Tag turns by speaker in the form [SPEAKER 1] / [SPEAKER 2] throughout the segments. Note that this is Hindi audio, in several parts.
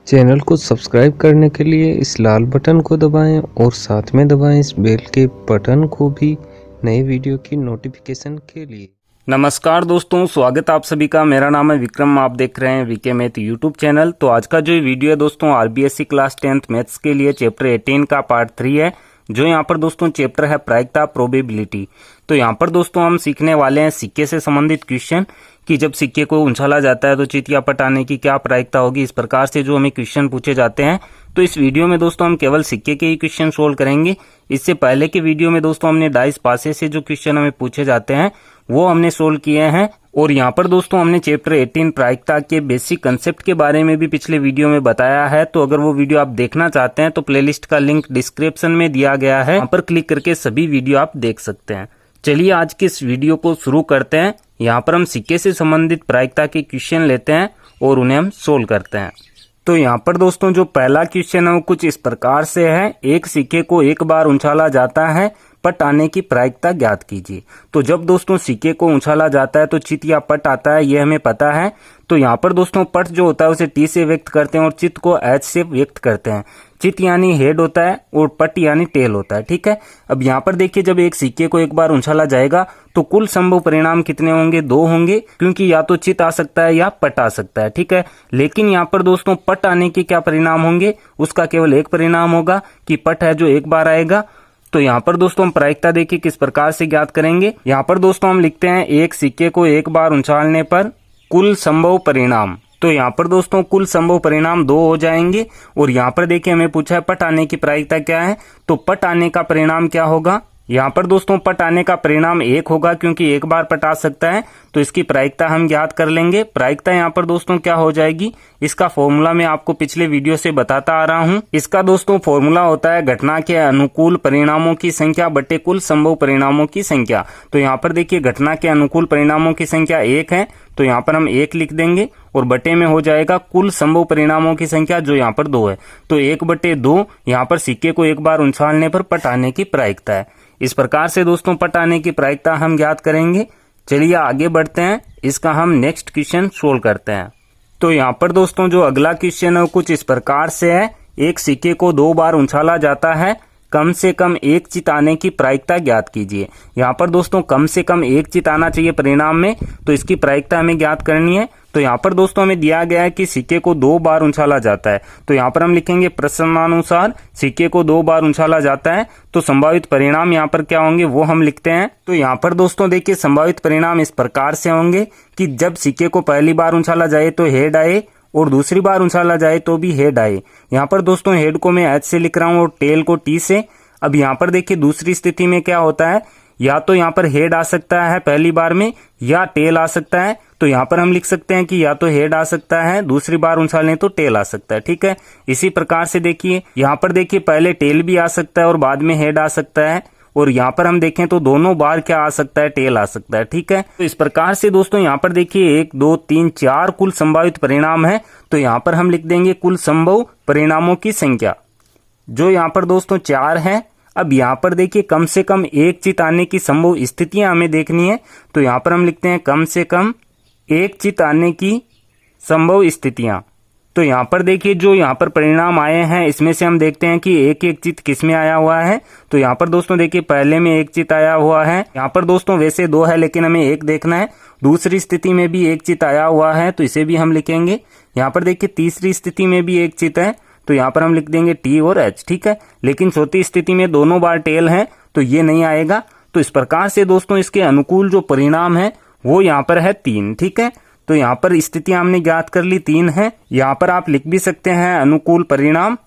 [SPEAKER 1] चैनल को सब्सक्राइब करने के लिए इस लाल बटन को दबाएं और साथ में दबाएं इस बेल के बटन को भी नए वीडियो की नोटिफिकेशन के लिए।
[SPEAKER 2] नमस्कार दोस्तों, स्वागत आप सभी का। मेरा नाम है विक्रम, आप देख रहे हैं वीके मैथ यूट्यूब चैनल। तो आज का जो वीडियो है दोस्तों, आरबीएससी क्लास 10th मैथ्स के लिए चैप्टर 18 का पार्ट 3 है। जो यहाँ पर दोस्तों चैप्टर है प्रायिकता प्रोबेबिलिटी। तो यहाँ पर दोस्तों हम सीखने वाले हैं सिक्के से संबंधित क्वेश्चन कि जब सिक्के को उछाला जाता है तो चित या पट आने की क्या प्रायिकता होगी। इस प्रकार से जो हमें क्वेश्चन पूछे जाते हैं, तो इस वीडियो में दोस्तों हम केवल सिक्के के ही क्वेश्चन सोल्व करेंगे। इससे पहले के वीडियो में दोस्तों हमने डाइस पासे से जो क्वेश्चन हमें पूछे जाते हैं वो हमने सोल्व किए हैं। और यहाँ पर दोस्तों हमने चैप्टर 18 प्रायिकता के बेसिक कंसेप्ट के बारे में भी पिछले वीडियो में बताया है। तो अगर वो वीडियो आप देखना चाहते हैं तो प्लेलिस्ट का लिंक डिस्क्रिप्शन में दिया गया है, वहाँ पर क्लिक करके सभी वीडियो आप देख सकते हैं। चलिए आज के इस वीडियो को शुरू करते हैं। यहाँ पर हम सिक्के से संबंधित प्रायिकता के क्वेश्चन लेते हैं और उन्हें हम सोल्व करते हैं। तो यहाँ पर दोस्तों जो पहला क्वेश्चन है वो कुछ इस प्रकार से है। एक सिक्के को एक बार उछाला जाता है, पट आने की प्रायिकता ज्ञात कीजिए। तो जब दोस्तों सिक्के को उछाला जाता है तो चित या पट आता है, ये हमें पता है। तो यहाँ पर दोस्तों पट जो होता है उसे टी से व्यक्त करते हैं और चित को एच से व्यक्त करते हैं। चित यानी हेड होता है और पट यानी टेल होता है, ठीक है। अब यहाँ पर देखिए, जब एक सिक्के को एक बार उछाला जाएगा तो कुल संभव परिणाम कितने होंगे? 2 होंगे, क्योंकि या तो चित आ सकता है या पट आ सकता है, ठीक है। लेकिन यहाँ पर दोस्तों पट आने के क्या परिणाम होंगे? उसका केवल एक परिणाम होगा कि पट है जो एक बार आएगा। तो यहाँ पर दोस्तों हम प्रायिकता देखिए किस प्रकार से ज्ञात करेंगे। यहाँ पर दोस्तों हम लिखते हैं एक सिक्के को एक बार उछालने पर कुल संभव परिणाम। तो यहाँ पर दोस्तों कुल संभव परिणाम 2 हो जाएंगे। और यहाँ पर देखिए हमें पूछा है पट आने की प्रायिकता क्या है, तो पट आने का परिणाम क्या होगा? यहाँ पर दोस्तों पट आने का परिणाम 1 होगा, क्योंकि एक बार पट आ सकता है। तो इसकी प्रायिकता हम ज्ञात कर लेंगे। प्रायिकता यहाँ पर दोस्तों क्या हो जाएगी, इसका फॉर्मूला मैं आपको पिछले वीडियो से बताता आ रहा हूँ। इसका दोस्तों फॉर्मूला होता है घटना के अनुकूल परिणामों की संख्या बटे कुल संभव परिणामों की संख्या। तो यहाँ पर देखिए घटना के अनुकूल परिणामों की संख्या 1 है, तो यहाँ पर हम 1 लिख देंगे और बटे में हो जाएगा कुल संभव परिणामों की संख्या जो यहाँ पर 2 है। तो 1/2 यहाँ पर सिक्के को एक बार उछालने पर पट आने की प्रायिकता है। इस प्रकार से दोस्तों पट आने की प्रायिकता हम ज्ञात करेंगे। चलिए आगे बढ़ते हैं, इसका हम नेक्स्ट क्वेश्चन सोल्व करते हैं। तो यहाँ पर दोस्तों जो अगला क्वेश्चन है वो कुछ इस प्रकार से है। एक सिक्के को 2 बार उछाला जाता है, कम से कम एक चित आने की प्रायिकता ज्ञात कीजिए। यहाँ पर दोस्तों कम से कम एक चित आना चाहिए परिणाम में, तो इसकी प्रायिकता हमें ज्ञात करनी है। तो यहाँ पर दोस्तों हमें दिया गया है कि सिक्के को 2 बार उछाला जाता है। तो यहाँ पर हम लिखेंगे प्रश्नानुसार सिक्के को 2 बार उछाला जाता है, तो संभावित परिणाम यहाँ पर क्या होंगे वो हम लिखते हैं। तो यहाँ पर दोस्तों देखिए संभावित परिणाम इस प्रकार से होंगे कि जब सिक्के को पहली बार उछाला जाए तो हेड आए और दूसरी बार उछाला जाए तो भी हेड आए। यहाँ पर दोस्तों हेड को मैं एच से लिख रहा हूँ और टेल को टी से। अब यहाँ पर देखिए दूसरी स्थिति में क्या होता है, या तो यहाँ पर हेड आ सकता है पहली बार में या टेल आ सकता है। तो यहाँ पर हम लिख सकते हैं कि या तो हेड आ सकता है, दूसरी बार उछालें तो टेल आ सकता है, ठीक है। इसी प्रकार से देखिए यहाँ पर देखिए पहले टेल भी आ सकता है और बाद में हेड आ सकता है। और यहाँ पर हम देखें तो दोनों बार क्या आ सकता है, टेल आ सकता है, ठीक है। तो इस प्रकार से दोस्तों यहाँ पर देखिए 1 2 3 4 कुल संभावित परिणाम है। तो यहाँ पर हम लिख देंगे कुल संभव परिणामों की संख्या, जो यहाँ पर दोस्तों 4 है। अब यहाँ पर देखिए कम से कम एक चित आने की संभव स्थितियां हमें देखनी है। तो यहाँ पर हम लिखते हैं कम से कम एक चित आने की संभव स्थितियां। तो यहाँ पर देखिए जो यहाँ पर परिणाम आए हैं इसमें से हम देखते हैं कि एक एक चित किस में आया हुआ है। तो यहाँ पर दोस्तों देखिए पहले में एक चित आया हुआ है। यहाँ पर दोस्तों वैसे 2 है लेकिन हमें एक देखना है। दूसरी स्थिति में भी एक चित आया हुआ है, तो इसे भी हम लिखेंगे। यहाँ पर देखिए तीसरी स्थिति में भी एक चित है, तो यहाँ पर हम लिख देंगे टी और एच, ठीक है। लेकिन चौथी स्थिति में दोनों बार टेल है, तो ये नहीं आएगा। तो इस प्रकार से दोस्तों इसके अनुकूल जो परिणाम है वो यहाँ पर है 3, ठीक है। तो यहाँ पर स्थितियां हमने ज्ञात कर ली 3 है। यहाँ पर आप लिख भी सकते हैं अनुकूल परिणाम,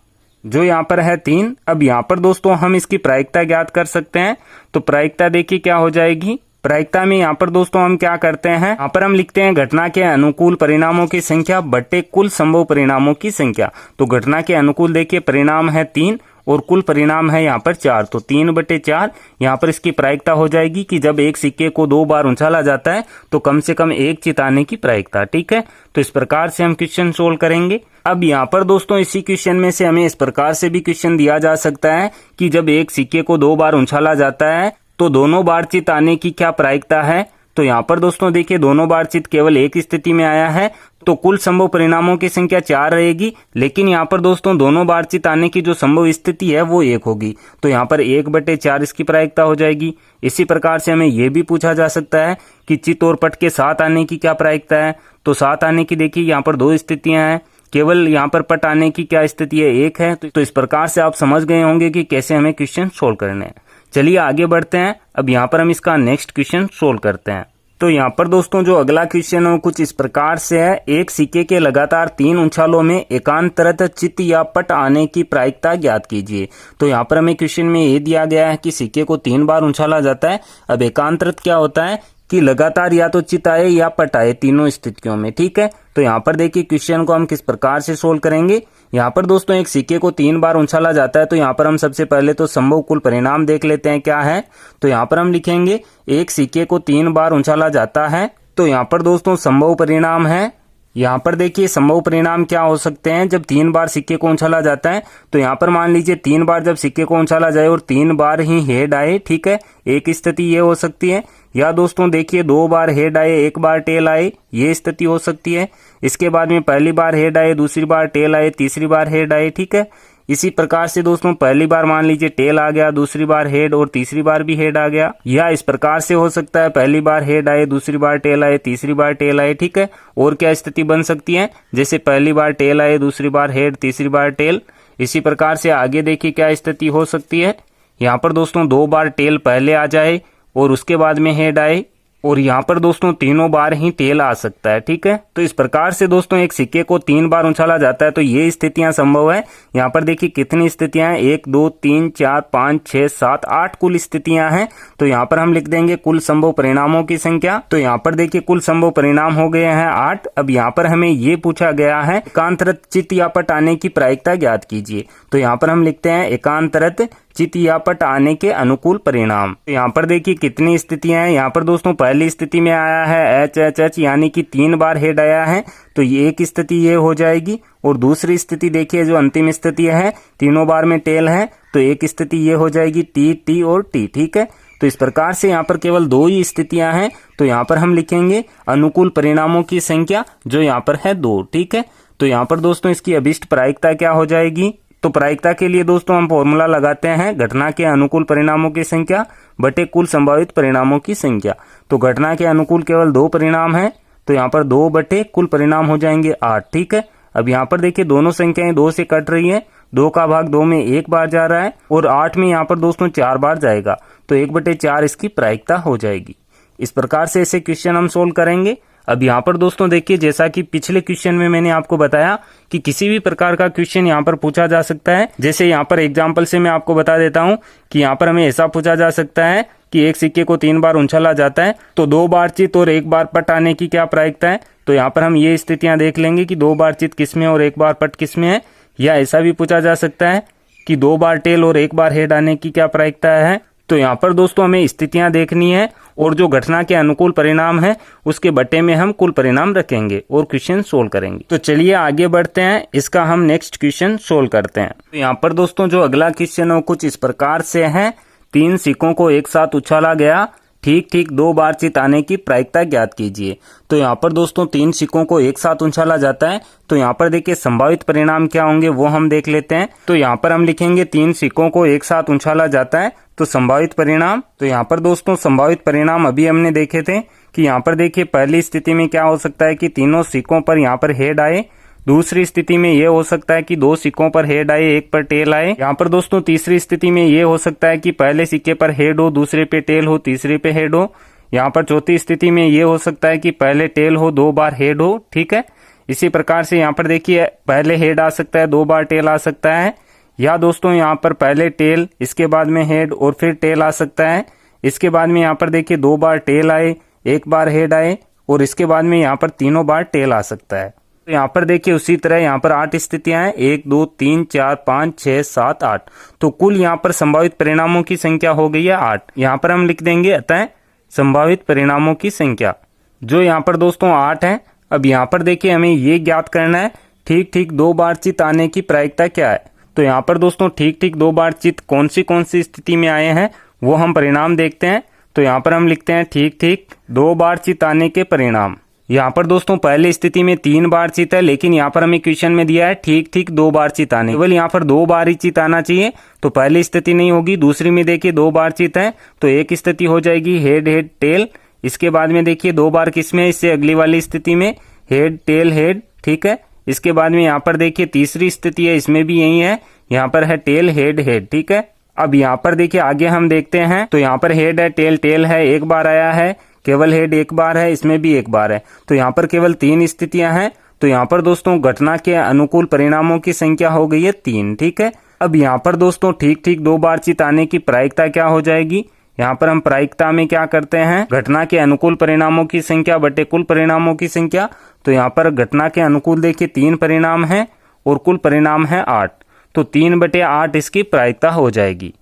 [SPEAKER 2] जो यहाँ पर है 3। अब यहाँ पर दोस्तों हम इसकी प्रायिकता ज्ञात कर सकते हैं। तो प्रायिकता देखिए क्या हो जाएगी। प्रायिकता में यहाँ पर दोस्तों हम क्या करते हैं, यहाँ पर हम लिखते हैं घटना के अनुकूल परिणामों की संख्या बटे कुल संभव परिणामों की संख्या। तो घटना के अनुकूल देखिए परिणाम है 3 और कुल परिणाम है यहाँ पर 4, तो 3/4 यहाँ पर इसकी प्रायिकता हो जाएगी कि जब एक सिक्के को 2 बार उछाला जाता है तो कम से कम एक चित आने की प्रायिकता, ठीक है। तो इस प्रकार से हम क्वेश्चन सोल्व करेंगे। अब यहाँ पर दोस्तों इसी क्वेश्चन में से हमें इस प्रकार से भी क्वेश्चन दिया जा सकता है कि जब एक सिक्के को 2 बार उछाला जाता है तो दोनों बार चित आने की क्या प्रायिकता है। तो यहाँ पर दोस्तों देखिए दोनों बार चित केवल एक स्थिति में आया है, तो कुल संभव परिणामों की संख्या 4 रहेगी। लेकिन यहाँ पर दोस्तों दोनों बार चित आने की जो संभव स्थिति है वो 1 होगी, तो यहाँ पर 1/4 इसकी प्रायिकता हो जाएगी। इसी प्रकार से हमें यह भी पूछा जा सकता है कि चित और पट के साथ आने की क्या प्रायिकता है। तो साथ आने की देखिए यहाँ पर 2 स्थितियां हैं, केवल यहाँ पर पट आने की क्या स्थिति है, 1 है। तो इस प्रकार से आप समझ गए होंगे कि कैसे हमें क्वेश्चन सोल्व करने हैं। चलिए आगे बढ़ते हैं। अब यहाँ पर हम इसका नेक्स्ट क्वेश्चन सोल्व करते हैं। तो यहाँ पर दोस्तों जो अगला क्वेश्चन है वो कुछ इस प्रकार से है। एक सिक्के के लगातार 3 उछालों में एकांतरत चित्त या पट आने की प्रायिकता ज्ञात कीजिए। तो यहाँ पर हमें क्वेश्चन में ये दिया गया है कि सिक्के को 3 बार उछाला जाता है। अब एकांतरत क्या होता है कि लगातार या तो चित्त आए या पट आए, तीनों स्थितियों में, ठीक है। तो यहाँ पर देखिए क्वेश्चन को हम किस प्रकार से सोल्व करेंगे। यहाँ पर दोस्तों एक सिक्के को 3 बार उछाला जाता है, तो यहाँ पर हम सबसे पहले तो संभव कुल परिणाम देख लेते हैं क्या है। तो यहाँ पर हम लिखेंगे एक सिक्के को 3 बार उछाला जाता है। तो यहाँ पर दोस्तों संभव परिणाम है, यहाँ पर देखिए संभव परिणाम क्या हो सकते हैं जब 3 बार सिक्के को उछाला जाता है। तो यहाँ पर मान लीजिए 3 बार जब सिक्के को उछाला जाए और 3 बार ही हेड आए, ठीक है, एक स्थिति ये हो सकती है। या दोस्तों देखिए 2 बार हेड आए, 1 बार टेल आए, ये स्थिति हो सकती है। इसके बाद में पहली बार हेड आए, दूसरी बार टेल आए, तीसरी बार हेड आए, ठीक है। इसी प्रकार से दोस्तों पहली बार मान लीजिए टेल आ गया, दूसरी बार हेड और तीसरी बार भी हेड आ गया। या इस प्रकार से हो सकता है पहली बार हेड आए, दूसरी बार टेल आए, तीसरी बार टेल आए, ठीक है। और क्या स्थिति बन सकती है, जैसे पहली बार टेल आए, दूसरी बार हेड, तीसरी बार टेल। इसी प्रकार से आगे देखिए क्या स्थिति हो सकती है। यहाँ पर दोस्तों 2 बार टेल पहले आ जाए और उसके बाद में हेड आए, और यहाँ पर दोस्तों तीनों बार ही टेल आ सकता है, ठीक है। तो इस प्रकार से दोस्तों एक सिक्के को 3 बार उछाला जाता है, तो ये स्थितियां संभव है। यहाँ पर देखिए कितनी स्थितियां हैं, 1 2 3 4 5 6 7 8 कुल स्थितियां हैं। तो यहाँ पर हम लिख देंगे कुल संभव परिणामों की संख्या। तो यहाँ पर देखिए कुल संभव परिणाम हो गए हैं 8। अब यहाँ पर हमें ये पूछा गया है एकांतरत चित्त या पट आने की प्रायिकता ज्ञात कीजिए। तो यहाँ पर हम लिखते हैं एकांतरत चित्त या पट आने के अनुकूल परिणाम। तो यहाँ पर देखिए कितनी स्थितियां हैं। यहाँ पर दोस्तों पहली स्थिति में आया है एच एच एच, यानी कि 3 बार हेड आया है, तो ये एक स्थिति ये हो जाएगी। और दूसरी स्थिति देखिए जो अंतिम स्थिति है, तीनों बार में टेल है, तो एक स्थिति ये हो जाएगी टी टी और टी, ठीक है। तो इस प्रकार से यहाँ पर केवल 2 ही स्थितियां हैं, तो यहाँ पर हम लिखेंगे अनुकूल परिणामों की संख्या, जो यहाँ पर है 2, ठीक है। तो यहाँ पर दोस्तों इसकी अभिष्ट प्रायिकता क्या हो जाएगी। तो प्रायिकता के लिए दोस्तों हम फॉर्मूला लगाते हैं घटना के अनुकूल परिणामों की संख्या बटे कुल संभावित परिणामों की संख्या। तो घटना के अनुकूल केवल 2 परिणाम है, तो यहाँ पर 2 बटे कुल परिणाम हो जाएंगे 8, ठीक है। अब यहाँ पर देखिए दोनों संख्याएं 2 से कट रही है, 2 का भाग 2 में 1 बार जा रहा है और 8 में यहाँ पर दोस्तों 4 बार जाएगा, तो 1/4 इसकी प्रायिकता हो जाएगी। इस प्रकार से ऐसे क्वेश्चन हम सोल्व करेंगे। अब यहाँ पर दोस्तों देखिए जैसा कि पिछले क्वेश्चन में मैंने आपको बताया कि किसी भी प्रकार का क्वेश्चन यहाँ पर पूछा जा सकता है। जैसे यहाँ पर एग्जांपल से मैं आपको बता देता हूँ कि यहाँ पर हमें ऐसा पूछा जा सकता है कि एक सिक्के को 3 बार उछाला जाता है, तो 2 बार चित्त और 1 बार पट आने की क्या प्रायिकता है। तो यहाँ पर हम ये स्थितियां देख लेंगे कि 2 बार चित्त किस में और 1 बार पट किस में है। या ऐसा भी पूछा जा सकता है कि 2 बार टेल और 1 बार हेड आने की क्या प्रायिकता है। तो यहाँ पर दोस्तों हमें स्थितियां देखनी है और जो घटना के अनुकूल परिणाम है उसके बटे में हम कुल परिणाम रखेंगे और क्वेश्चन सोल्व करेंगे। तो चलिए आगे बढ़ते हैं, इसका हम नेक्स्ट क्वेश्चन सोल्व करते हैं। तो यहाँ पर दोस्तों जो अगला क्वेश्चन है कुछ इस प्रकार से है। 3 सिक्कों को एक साथ उछाला गया, ठीक ठीक 2 बार चित्त आने की प्रायिकता ज्ञात कीजिए। तो यहाँ पर दोस्तों 3 सिक्कों को एक साथ उछाला जाता है, तो यहाँ पर देखिए संभावित परिणाम क्या होंगे वो हम देख लेते हैं। तो यहाँ पर हम लिखेंगे 3 सिक्कों को एक साथ उछाला जाता है, तो संभावित परिणाम। तो यहाँ पर दोस्तों संभावित परिणाम अभी हमने देखे थे कि यहाँ पर देखिए पहली स्थिति में क्या हो सकता है कि तीनों सिक्कों पर यहाँ पर हेड आए। दूसरी स्थिति में ये हो सकता है कि 2 सिक्कों पर हेड आए, 1 पर टेल आए। यहाँ पर दोस्तों तीसरी स्थिति में ये हो सकता है कि पहले सिक्के पर हेड हो, दूसरे पे टेल हो, तीसरे पे हेड हो। यहाँ पर चौथी स्थिति में ये हो सकता है कि पहले टेल हो, 2 बार हेड हो, ठीक है। इसी प्रकार से यहाँ पर देखिए पहले हेड आ सकता है, 2 बार टेल आ सकता है। या दोस्तों यहाँ पर पहले टेल, इसके बाद में हेड और फिर टेल आ सकता है। इसके बाद में यहाँ पर देखिए 2 बार टेल आए, 1 बार हेड आए और इसके बाद में यहाँ पर तीनों बार टेल आ सकता है। तो यहाँ पर देखिए उसी तरह यहाँ पर 8 स्थितियां हैं, 1 2 3 4 5 6 7 8। तो कुल यहाँ पर संभावित परिणामों की संख्या हो गई है 8। यहाँ पर हम लिख देंगे अतः संभावित परिणामों की संख्या, जो यहाँ पर दोस्तों 8 है। अब यहाँ पर देखिए हमें ये ज्ञात करना है ठीक ठीक 2 बार चित्त आने की प्रायिकता क्या है। तो यहाँ पर दोस्तों ठीक ठीक 2 बार चित्त कौन सी स्थिति में आए हैं वो हम परिणाम देखते हैं। तो यहाँ पर हम लिखते हैं ठीक ठीक 2 बार चिताने के परिणाम। यहाँ पर दोस्तों पहली स्थिति में 3 बार चित है, लेकिन यहाँ पर हमें क्वेश्चन में दिया है ठीक ठीक 2 बार चिताने, केवल यहाँ पर 2 बार ही चित आना चाहिए, तो पहली स्थिति नहीं होगी। दूसरी में देखिए 2 बार चित है तो एक स्थिति हो जाएगी हेड हेड टेल। इसके बाद में देखिए 2 बार किसमें, इससे अगली वाली स्थिति में हेड टेल हेड, ठीक है। इसके बाद में यहाँ पर देखिए तीसरी स्थिति है, इसमें भी यही है, यहाँ पर है टेल हेड हेड, ठीक है। अब यहाँ पर देखिए आगे हम देखते हैं, तो यहाँ पर हेड है, टेल टेल है, एक बार आया है, केवल हेड एक बार है, इसमें भी एक बार है, तो यहाँ पर केवल 3 स्थितियां हैं। तो यहाँ पर दोस्तों घटना के अनुकूल परिणामों की संख्या हो गई है 3, ठीक है। अब यहाँ पर दोस्तों ठीक ठीक 2 बार चित आने की प्रायिकता क्या हो जाएगी, यहाँ पर हम प्रायिकता में क्या करते हैं, घटना के अनुकूल परिणामों की संख्या बटे कुल परिणामों की संख्या। तो यहाँ पर घटना के अनुकूल देखिए 3 परिणाम है और कुल परिणाम है 8, तो 3/8 इसकी प्रायिकता हो जाएगी।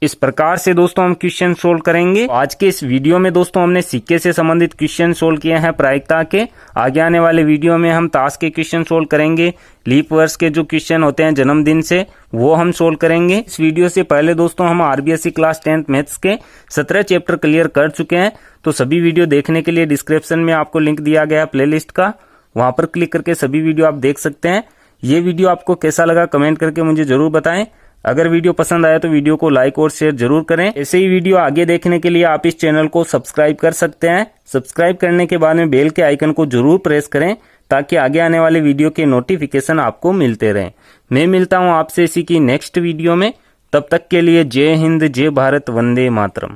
[SPEAKER 2] इस प्रकार से दोस्तों हम क्वेश्चन सोल्व करेंगे। आज के इस वीडियो में दोस्तों हमने सिक्के से संबंधित क्वेश्चन सोल्व किए हैं प्रायिकता के। आगे आने वाले वीडियो में हम ताश के क्वेश्चन सोल्व करेंगे, लीप वर्ष के जो क्वेश्चन होते हैं जन्मदिन से वो हम सोल्व करेंगे। इस वीडियो से पहले दोस्तों हम आरबीएससी क्लास 10th मैथ्स के 17 चैप्टर क्लियर कर चुके हैं, तो सभी वीडियो देखने के लिए डिस्क्रिप्शन में आपको लिंक दिया गया है प्लेलिस्ट का, वहां पर क्लिक करके सभी वीडियो आप देख सकते हैं। ये वीडियो आपको कैसा लगा कमेंट करके मुझे जरूर बताएं। अगर वीडियो पसंद आया तो वीडियो को लाइक और शेयर जरूर करें। ऐसे ही वीडियो आगे देखने के लिए आप इस चैनल को सब्सक्राइब कर सकते हैं। सब्सक्राइब करने के बाद में बेल के आइकन को जरूर प्रेस करें ताकि आगे आने वाले वीडियो के नोटिफिकेशन आपको मिलते रहें। मैं मिलता हूं आपसे इसी की नेक्स्ट वीडियो में, तब तक के लिए जय हिंद, जय भारत, वंदे मातरम।